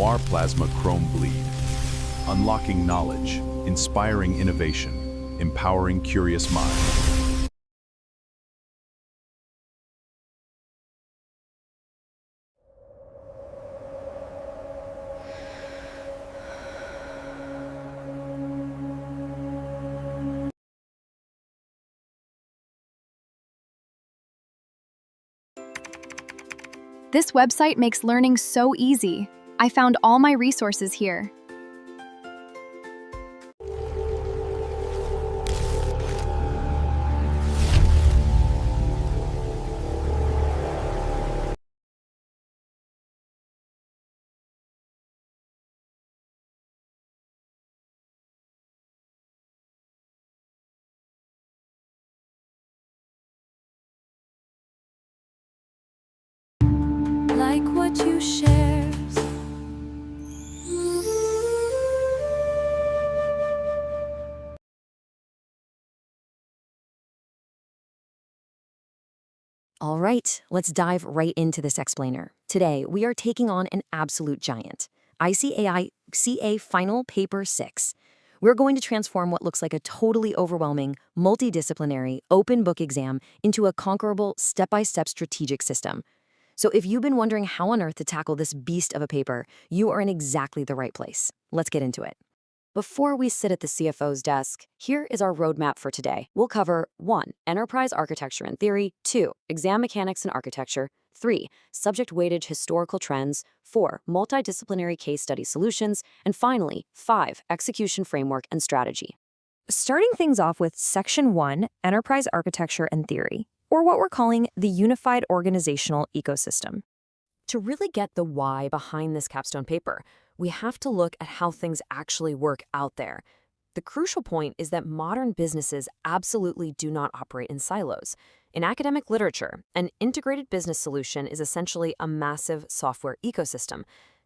Noir Plasma Chrome Bleed. Unlocking knowledge, inspiring innovation, empowering curious minds. This website makes learning so easy. I found all my resources here. Like what you share. All right, let's dive right into this explainer. Today, we are taking on an absolute giant. ICAI CA Final Paper 6. We're going to transform what looks like a totally overwhelming, multidisciplinary, open book exam into a conquerable, step-by-step strategic system. So if you've been wondering how on earth to tackle this beast of a paper, you are in exactly the right place. Let's get into it. Before we sit at the CFO's desk, here is our roadmap for today. We'll cover 1. Enterprise architecture and theory, 2. Exam mechanics and architecture, 3. Subject weightage historical trends, 4. Multidisciplinary case study solutions, and finally, 5. Execution framework and strategy. Starting things off with Section 1, Enterprise Architecture and Theory, or what we're calling the Unified Organizational Ecosystem. To really get the why behind this capstone paper, we have to look at how things actually work out there. The crucial point is that modern businesses absolutely do not operate in silos. In academic literature, an integrated business solution is essentially a massive software ecosystem.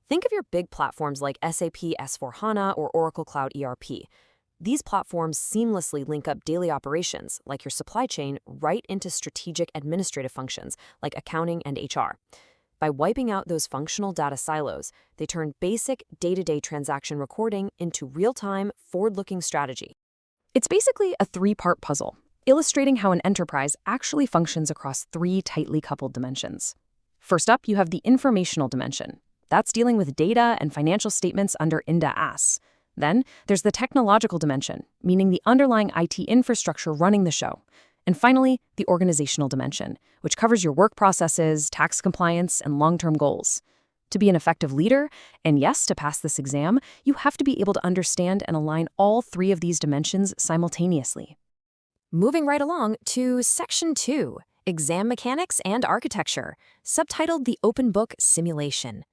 Think of your big platforms like SAP S/4HANA or Oracle Cloud ERP. These platforms seamlessly link up daily operations, like your supply chain, right into strategic administrative functions, like accounting and HR. By wiping out those functional data silos, they turn basic day-to-day transaction recording into real-time, forward-looking strategy. It's basically a 3-part puzzle, illustrating how an enterprise actually functions across 3 tightly coupled dimensions. First up, you have the informational dimension. That's dealing with data and financial statements under INDA AS. Then, there's the technological dimension, meaning the underlying IT infrastructure running the show. And finally, the organizational dimension, which covers your work processes, tax compliance, and long-term goals. To be an effective leader, and yes, to pass this exam, you have to be able to understand and align all 3 of these dimensions simultaneously. Moving right along to Section 2, Exam Mechanics and Architecture, subtitled The Open Book Simulation.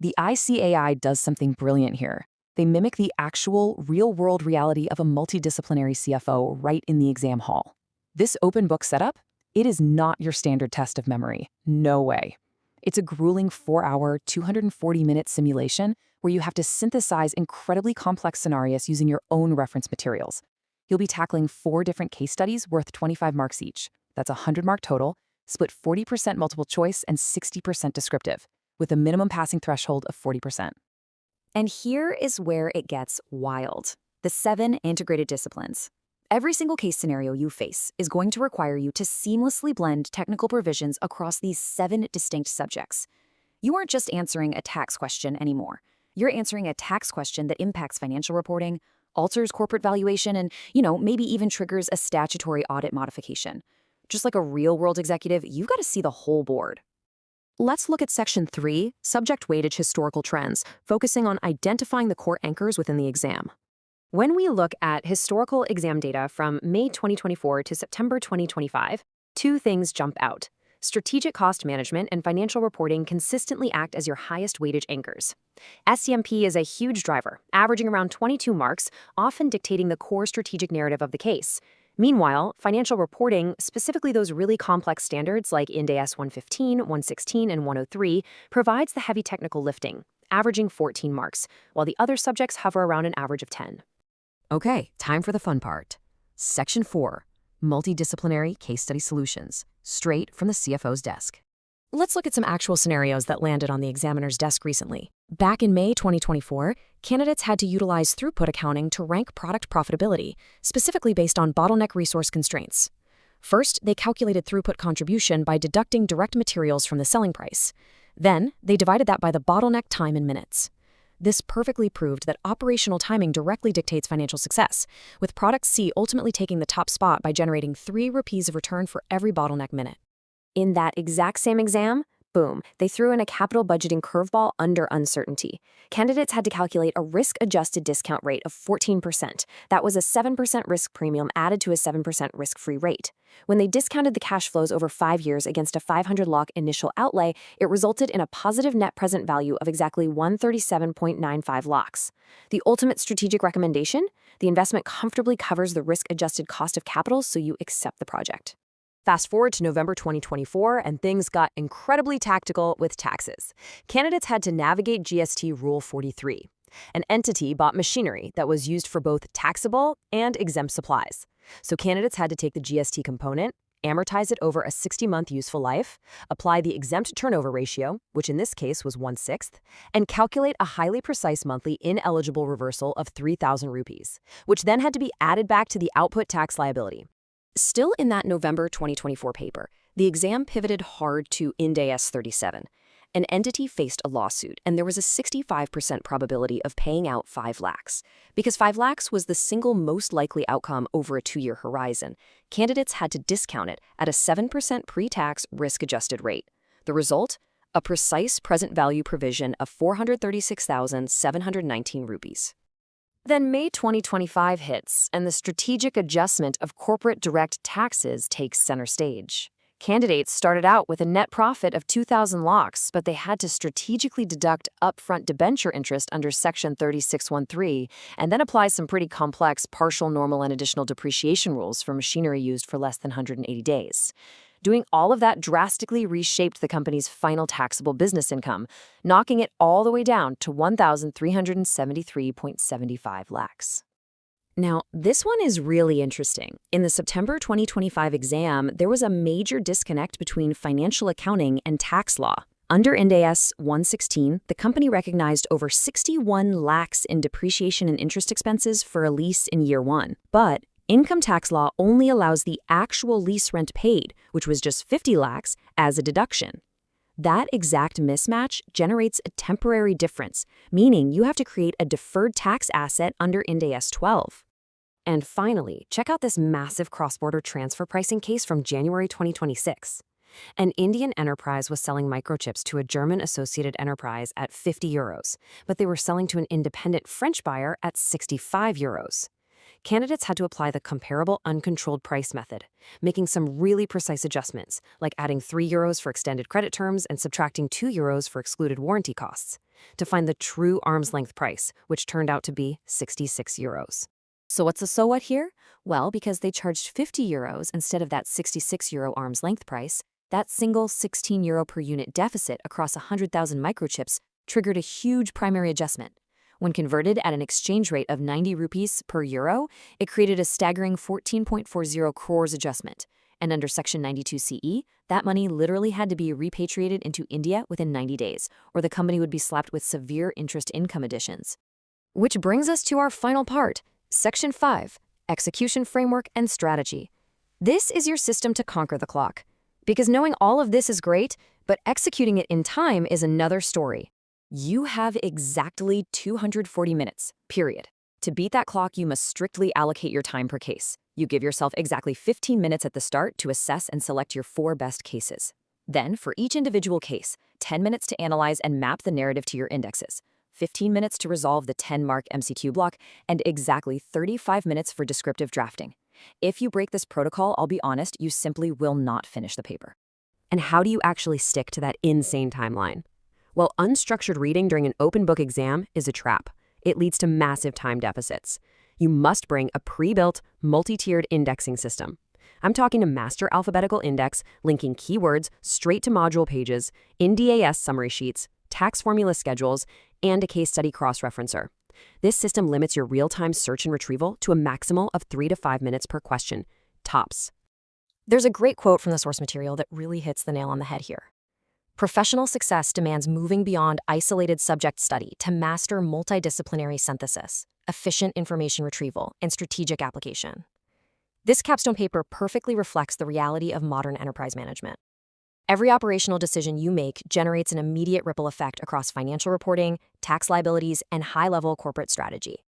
The ICAI does something brilliant here. They mimic the actual, real-world reality of a multidisciplinary CFO right in the exam hall. This open book setup, it is not your standard test of memory. No way. It's a grueling 4-hour, 240-minute simulation where you have to synthesize incredibly complex scenarios using your own reference materials. You'll be tackling 4 different case studies worth 25 marks each. That's a 100-mark total, split 40% multiple choice and 60% descriptive, with a minimum passing threshold of 40%. And here is where it gets wild. The 7 integrated disciplines. Every single case scenario you face is going to require you to seamlessly blend technical provisions across these 7 distinct subjects. You aren't just answering a tax question anymore. You're answering a tax question that impacts financial reporting, alters corporate valuation, and, maybe even triggers a statutory audit modification. Just like a real-world executive, you've got to see the whole board. Let's look at Section 3, Subject Weightage Historical Trends, focusing on identifying the core anchors within the exam. When we look at historical exam data from May 2024 to September 2025, 2 things jump out. Strategic cost management and financial reporting consistently act as your highest weightage anchors. SCMP is a huge driver, averaging around 22 marks, often dictating the core strategic narrative of the case. Meanwhile, financial reporting, specifically those really complex standards like IND AS 115, 116, and 103, provides the heavy technical lifting, averaging 14 marks, while the other subjects hover around an average of 10. Okay, time for the fun part. Section 4, Multidisciplinary Case Study Solutions, straight from the CFO's desk. Let's look at some actual scenarios that landed on the examiner's desk recently. Back in May 2024, candidates had to utilize throughput accounting to rank product profitability, specifically based on bottleneck resource constraints. First, they calculated throughput contribution by deducting direct materials from the selling price. Then, they divided that by the bottleneck time in minutes. This perfectly proved that operational timing directly dictates financial success, with Product C ultimately taking the top spot by generating 3 rupees of return for every bottleneck minute. In that exact same exam, boom, they threw in a capital budgeting curveball under uncertainty. Candidates had to calculate a risk-adjusted discount rate of 14%. That was a 7% risk premium added to a 7% risk-free rate. When they discounted the cash flows over 5 years against a 500 lakh initial outlay, it resulted in a positive net present value of exactly 137.95 lakhs. The ultimate strategic recommendation? The investment comfortably covers the risk-adjusted cost of capital, so you accept the project. Fast forward to November 2024, and things got incredibly tactical with taxes. Candidates had to navigate GST Rule 43. An entity bought machinery that was used for both taxable and exempt supplies. So candidates had to take the GST component, amortize it over a 60-month useful life, apply the exempt turnover ratio, which in this case was 1/6, and calculate a highly precise monthly ineligible reversal of 3,000 rupees, which then had to be added back to the output tax liability. Still in that November 2024 paper, the exam pivoted hard to Ind AS 37. An entity faced a lawsuit, and there was a 65% probability of paying out 5 lakhs. Because 5 lakhs was the single most likely outcome over a 2-year horizon, candidates had to discount it at a 7% pre-tax risk-adjusted rate. The result? A precise present value provision of 436,719 rupees. Then May 2025 hits, and the strategic adjustment of corporate direct taxes takes center stage. Candidates started out with a net profit of 2,000 lakhs, but they had to strategically deduct upfront debenture interest under Section 3613 and then apply some pretty complex partial, normal, and additional depreciation rules for machinery used for less than 180 days. Doing all of that drastically reshaped the company's final taxable business income, knocking it all the way down to 1,373.75 lakhs. Now, this one is really interesting. In the September 2025 exam, there was a major disconnect between financial accounting and tax law. Under Ind AS 116, the company recognized over 61 lakhs in depreciation and interest expenses for a lease in year 1. But income tax law only allows the actual lease rent paid, which was just 50 lakhs, as a deduction. That exact mismatch generates a temporary difference, meaning you have to create a deferred tax asset under Ind AS 12. And finally, check out this massive cross-border transfer pricing case from January 2026. An Indian enterprise was selling microchips to a German associated enterprise at 50 euros, but they were selling to an independent French buyer at 65 euros. Candidates had to apply the comparable uncontrolled price method, making some really precise adjustments, like adding 3 euros for extended credit terms and subtracting 2 euros for excluded warranty costs, to find the true arm's length price, which turned out to be 66 euros. So what's the so what here? Well, because they charged 50 euros instead of that 66 euro arm's length price, that single 16 euro per unit deficit across 100,000 microchips triggered a huge primary adjustment. When converted at an exchange rate of 90 rupees per euro, it created a staggering 14.40 crores adjustment. And under Section 92 CE, that money literally had to be repatriated into India within 90 days, or the company would be slapped with severe interest income additions. Which brings us to our final part, Section 5, Execution Framework and Strategy. This is your system to conquer the clock. Because knowing all of this is great, but executing it in time is another story. You have exactly 240 minutes, period. To beat that clock, you must strictly allocate your time per case. You give yourself exactly 15 minutes at the start to assess and select your 4 best cases. Then, for each individual case, 10 minutes to analyze and map the narrative to your indexes, 15 minutes to resolve the 10-mark MCQ block, and exactly 35 minutes for descriptive drafting. If you break this protocol, I'll be honest, you simply will not finish the paper. And how do you actually stick to that insane timeline? Well, unstructured reading during an open book exam is a trap. It leads to massive time deficits. You must bring a pre-built, multi-tiered indexing system. I'm talking a master alphabetical index linking keywords straight to module pages, Ind AS summary sheets, tax formula schedules, and a case study cross-referencer. This system limits your real-time search and retrieval to a maximal of 3 to 5 minutes per question, tops. There's a great quote from the source material that really hits the nail on the head here. Professional success demands moving beyond isolated subject study to master multidisciplinary synthesis, efficient information retrieval, and strategic application. This capstone paper perfectly reflects the reality of modern enterprise management. Every operational decision you make generates an immediate ripple effect across financial reporting, tax liabilities, and high-level corporate strategy.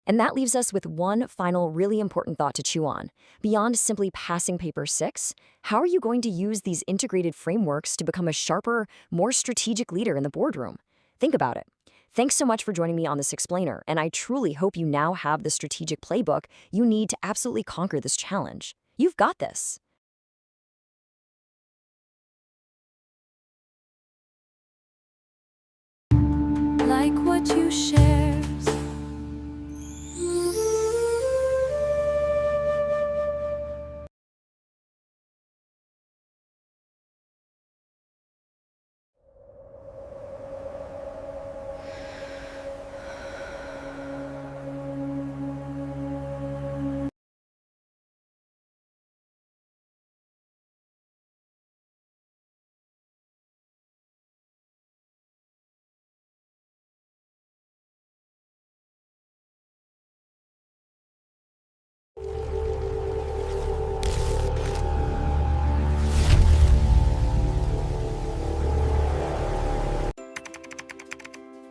And that leaves us with one final really important thought to chew on. Beyond simply passing paper 6, how are you going to use these integrated frameworks to become a sharper, more strategic leader in the boardroom? Think about it. Thanks so much for joining me on this explainer, and I truly hope you now have the strategic playbook you need to absolutely conquer this challenge. You've got this. Like what you share.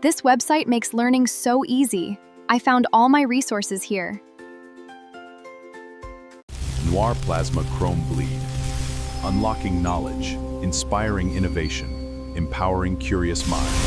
This website makes learning so easy. I found all my resources here. Noir Plasma Chrome Bleed. Unlocking knowledge, inspiring innovation, empowering curious minds.